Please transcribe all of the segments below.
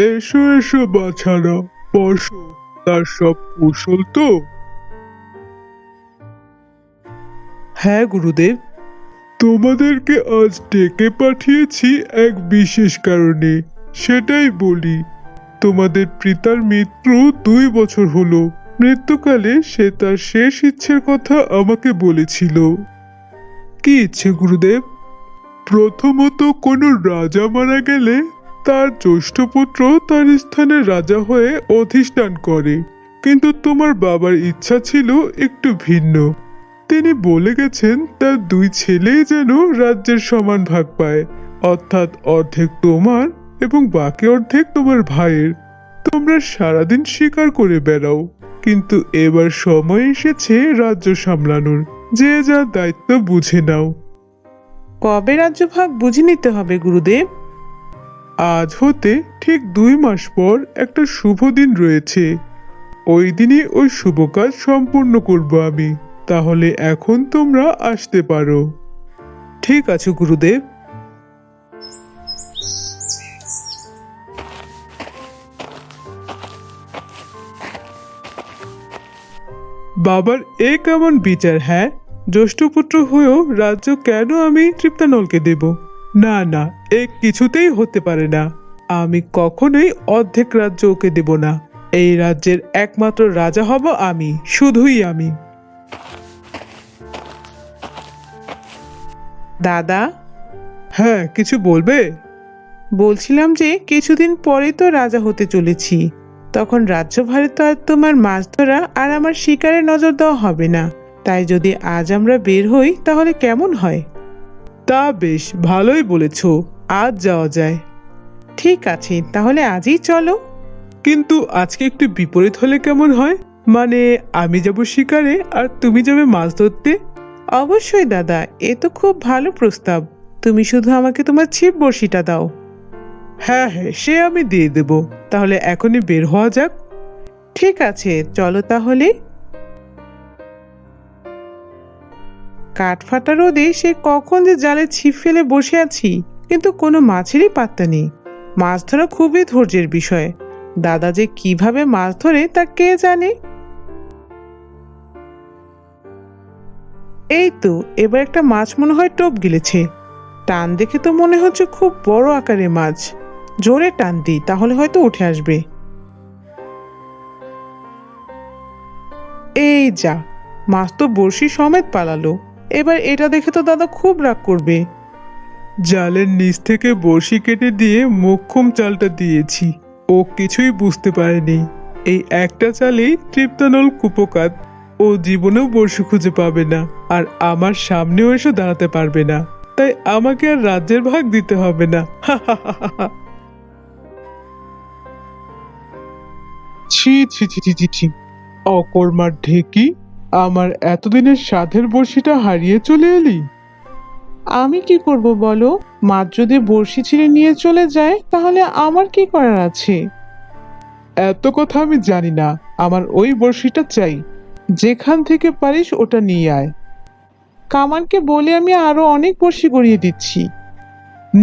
এসো এসো বাছারা, বসো। তার সব কুশল তো? হ্যাঁ গুরুদেব। তোমাদেরকে আজ ডেকে পাঠিয়েছি এক বিশেষ কারণে। সেটাই বলি। তোমাদের পিতার মৃত্যু 2 বছর হলো। মৃত্যুকালে সে তার শেষ ইচ্ছের কথা আমাকে বলেছিল। কি ইচ্ছে গুরুদেব? প্রথমত, কোনো রাজা মারা গেলে তার জ্যেষ্ঠ পুত্র তার স্থানে রাজা হয়ে অধিষ্ঠান করে। কিন্তু তোমার বাবার ইচ্ছা ছিল একটু ভিন্ন। তিনি বলে গেছেন তার 2 ছেলেই যেন রাজ্যের সমান ভাগ পায়, অর্থাৎ অর্ধেক তোমার এবং বাকি অর্ধেক তোমার ভাইয়ের। তোমরা সারাদিন শিকার করে বেড়াও, কিন্তু এবার সময় এসেছে রাজ্য সামলানোর। যে যার দায়িত্ব বুঝে নাও। কবে রাজ্যভাগ বুঝে নিতে হবে গুরুদেব? আজ হতে ঠিক 2 মাস পর একটা শুভ দিন রয়েছে। ওই দিনই ওই শুভ কাজ সম্পূর্ণ করব আমি। তাহলে এখন তোমরা আসতে পারো। ঠিক আছে গুরুদেব। বাবার এ কেমন বিচার? হ্যাঁ, জ্যেষ্ঠ পুত্র হয়েও রাজ্য কেন আমি তৃপ্তানলকে দেব? না না, এ কিছুতেই হতে পারে না। আমি কখনোই অর্ধেক রাজ্য ওকে দেব না। এই রাজ্যের একমাত্র রাজা হব আমি, শুধুই আমি। দাদা, হ্যাঁ, কিছু বলবে? বলছিলাম যে কিছুদিন পরেই তো রাজা হতে চলেছি। তখন রাজ্যভারে তো আর তোমার মাছ ধরা আর আমার শিকারে নজর দেওয়া হবে না। তাই যদি আজ আমরা বের হই তাহলে কেমন হয়? তা বেশ, ভালোই বলেছ। আজ যাওয়া যায়। ঠিক আছে, তাহলে আজই চলো। কিন্তু আজকে একটু বিপরীত হলে কেমন হয়? মানে, আমি যাব শিকারে আর তুমি যাবে মাছ ধরতে। অবশ্যই দাদা, এ তো খুব ভালো প্রস্তাব। তুমি শুধু আমাকে তোমার ছিপ বড়শিটা দাও। হ্যাঁ হ্যাঁ, সে আমি দিয়ে দেব। তাহলে এখনই বের হওয়া যাক। ঠিক আছে, চলো তাহলে। কাঠ ফাটা রোদে সে কখন যে জালে ছিপ ফেলে বসে আছি, কিন্তু কোনো মাছেরই পাত্তা নেই। মাছ ধরা খুবই ধৈর্যের বিষয়। দাদা যে কিভাবে মাছ ধরে তা কে জানে। এই তো এবার একটা মাছ মনে হয় টোপ গিলেছে। টান দেখে তো মনে হচ্ছে খুব বড় আকারের মাছ। জোরে টান দিই, তাহলে হয়তো উঠে আসবে। এই যা, মাছ তো বড়শি সমেত পালালো। এবার এটা দেখে তো দাদা খুব রাগ করবে। জালের নিচ থেকে বড়শি কেটে দিয়ে মোক্ষম চালটা দিয়েছি। ও কিছুই বুঝতে পারেনি। এই একটা চালেই তৃপ্তানল কুপোকাত। ও জীবনেও বড়শি খুঁজে পাবে না, আর আমার সামনেও এসে দাঁড়াতে পারবে না। তাই আমাকে আর রাজ্যের ভাগ দিতে হবে না। ছি ছি ছি ছি ছি ছি। অকর্মার ঢেকি, আমার এতদিনের সাধের বড়শিটা হারিয়ে চলে এলি। আমি কি করব বলো? মাছ যদি বড়শি ছিঁড়ে নিয়ে চলে যায় তাহলে আমার কি করার আছে? এত কথা আমি জানি না। আমার ওই বড়শিটা চাই। যেখান থেকে পারিস ওটা নিয়ে আয়। কামানকে বলে আমি আরো অনেক বড়শি গড়িয়ে দিচ্ছি।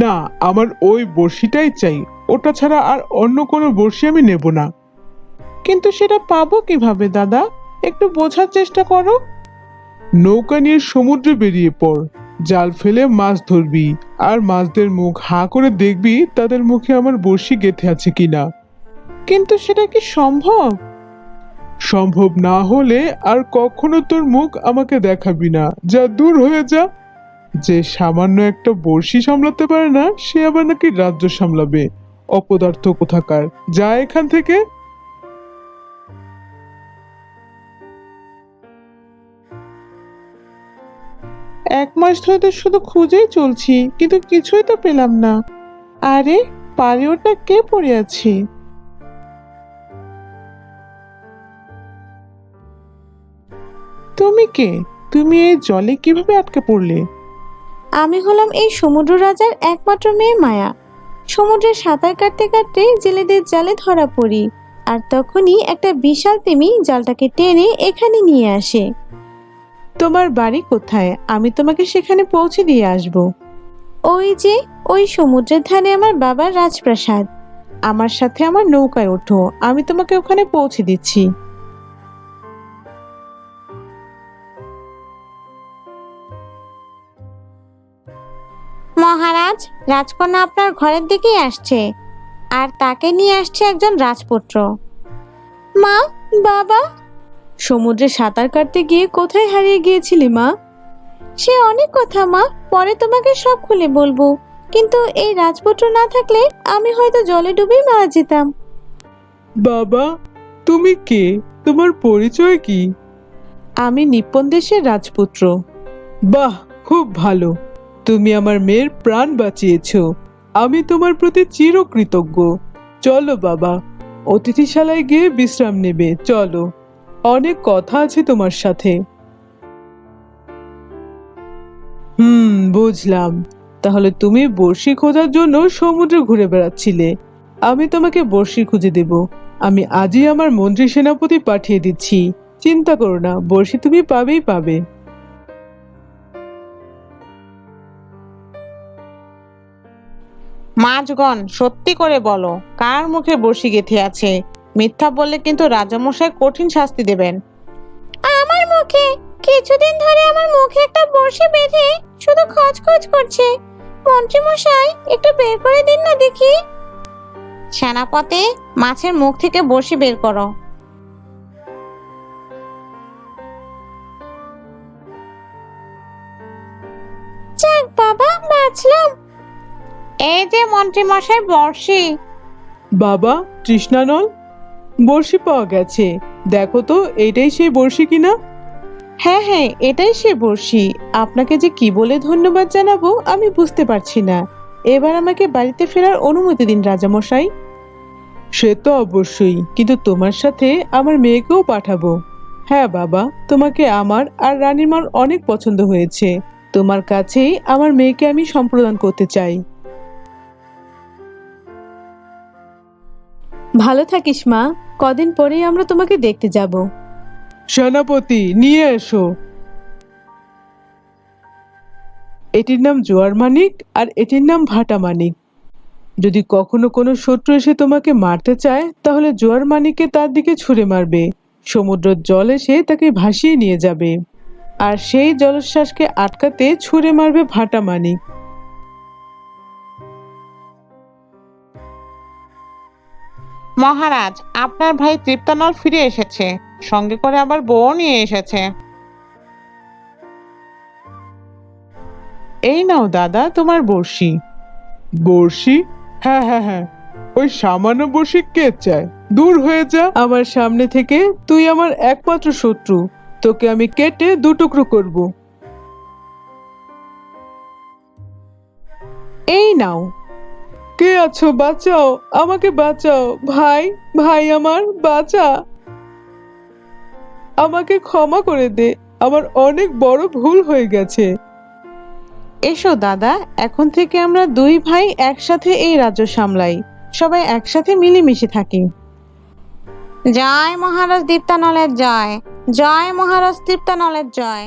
না, আমার ওই বড়শিটাই চাই। ওটা ছাড়া আর অন্য কোনো বড়শি আমি নেব না। কিন্তু সেটা পাবো কিভাবে দাদা? একটু বোঝার চেষ্টা করো। নৌকা নিয়ে সমুদ্রে বেরিয়ে পড়। জাল ফেলে মাছ ধরবি, আর মাছদের মুখ হাঁ করে দেখবি তাদের মুখে আমার বড়শি গেঁথে আছে কিনা। কিন্তু সেটা কি সম্ভব? সম্ভব না হলে আর কখনো তোর মুখ আমাকে দেখাবি না। যা, দূর হয়ে যা। যে সামান্য একটা বড়শি সামলাতে পারে না, সে আবার নাকি রাজ্য সামলাবে। অপদার্থ কোথাকার, যা এখান থেকে। 1 মাস ধরে তো শুধু খুঁজেই চলছি, কিন্তু কিছুই তো পেলাম না। আরে, পারে ওটা কে পড়ে আছে? তুমি কে? তুমি এই জলে কিভাবে আটকে পড়লে? আমি হলাম এই সমুদ্র রাজার একমাত্র মেয়ে মায়া। সমুদ্রে সাঁতার কাটতে কাটতে জেলেদের জালে ধরা পড়ি, আর তখনই একটা বিশাল তিমি জালটাকে টেনে এখানে নিয়ে আসে। তোমার বাড়ি কোথায়? আমি তোমাকে সেখানে পৌঁছে দিয়ে আসব। ওই যে, ওই সমুদ্রের ধারে আমার বাবার রাজপ্রাসাদ। আমার সাথে আমার নৌকায় ওঠো, আমি তোমাকে ওখানে পৌঁছে দিচ্ছি। মহারাজ, রাজকন্যা আপনার ঘরের দিকেই আসছে, আর তাকে নিয়ে আসছে একজন রাজপুত্র। মা, বাবা। সমুদ্রে সাঁতার কাটতে গিয়ে কোথায় হারিয়ে গিয়েছিলি মা? সে অনেক কথা মা, পরে তোমাকে সব খুলে বলবো, কিন্তু এই রাজপুত্র না থাকলে আমি হয়তো জলে ডুবেই মারা যেতাম। বাবা, তুমি কে? তোমার পরিচয় কি? আমি নিপ্পন দেশের রাজপুত্র। বাহ, খুব ভালো। তুমি আমার মেয়ের প্রাণ বাঁচিয়েছো। আমি তোমার প্রতি চিরকৃতজ্ঞ। চলো বাবা, অতিথিশালায় গিয়ে বিশ্রাম নেবে। চলো, অনেক কথা আছে তোমার সাথে। বুঝলাম। তাহলে তুমি বড়শি খোঁজার জন্য সমুদ্রে ঘুরে বেড়াচ্ছিলে। আমি তোমাকে বড়শি খুঁজে দেব। আমি আজই আমার মন্ত্রী সেনাপতি পাঠিয়ে দিচ্ছি। চিন্তা করো না, বড়শি তুমি পাবেই পাবে। মাছগণ, সত্যি করে বলো, কার মুখে বড়শি গেঁথে আছে? মিথ্যা বললে কিন্তু রাজামশাই কঠিন শাস্তি দেবেন। আমার মুখে। কিছুদিন ধরে আমার মুখে একটা বড়শি বেঁধে শুধু খচখচ করছে। মন্ত্রী মশাই, একটু বের করে দিন না দেখি। সেনাপতি, মাছের মুখ থেকে বড়শি বের করো। যাক বাবা, বাঁচলাম। এই যে মন্ত্রী মশাই, বড়শি। বাবা, তৃষ্ণানল, বড়শি পাওয়া গেছে। দেখো তো, এইটাই সেই বড়শি কিনা? হ্যাঁ হ্যাঁ, এটাই সে বড়শি। আপনাকে যে কি বলে ধন্যবাদ জানাবো আমি বুঝতে পারছি না। এবার আমাকে বাড়িতে ফেরার অনুমতি দিন রাজামশাই। সে তো অবশ্যই, কিন্তু তোমার সাথে আমার মেয়েকেও পাঠাবো। হ্যাঁ বাবা, তোমাকে আমার আর রানীমার অনেক পছন্দ হয়েছে। তোমার কাছেই আমার মেয়েকে আমি সম্প্রদান করতে চাই। ভালো থাকিস মা, কদিন পরেই আমরা তোমাকে দেখতে যাব। সেনাপতি, নিয়ে এসো। এটির নাম জোয়ার মানিক আর এটির নাম ভাটা মানিক। যদি কখনো কোনো শত্রু এসে তোমাকে মারতে চায়, তাহলে জোয়ার মানিককে তার দিকে ছুঁড়ে মারবে। সমুদ্রের জল এসে তাকে ভাসিয়ে নিয়ে যাবে, আর সেই জলোচ্ছ্বাসকে আটকাতে ছুঁড়ে মারবে ভাটা মানিক। মহারাজ, আপনার ভাই তৃপ্তানল ফিরে এসেছে, সঙ্গে করে আবার বউ নিয়ে এসেছে। এই নাও দাদা, তোমার বড়শি। বড়শি? হ্যাঁ হ্যাঁ হ্যাঁ, ওই সামান্য বড়শি কে চায়? দূর হয়ে যা আমার সামনে থেকে। তুই আমার একমাত্র শত্রু। তোকে আমি কেটে দুটুকরো করব। এই নাও। কে আছো? বাঁচাও, আমাকে বাঁচাও। ভাই, ভাই আমার, বাঁচা। আমাকে ক্ষমা করে দে, আমার অনেক বড় ভুল হয়ে গেছে। এসো দাদা, এখন থেকে আমরা দুই ভাই একসাথে এই রাজ্য সামলাই। সবাই একসাথে মিলেমিশে থাকি। জয় মহারাজ দীপ্তানলের জয়। জয় মহারাজ দীপ্তানলের জয়।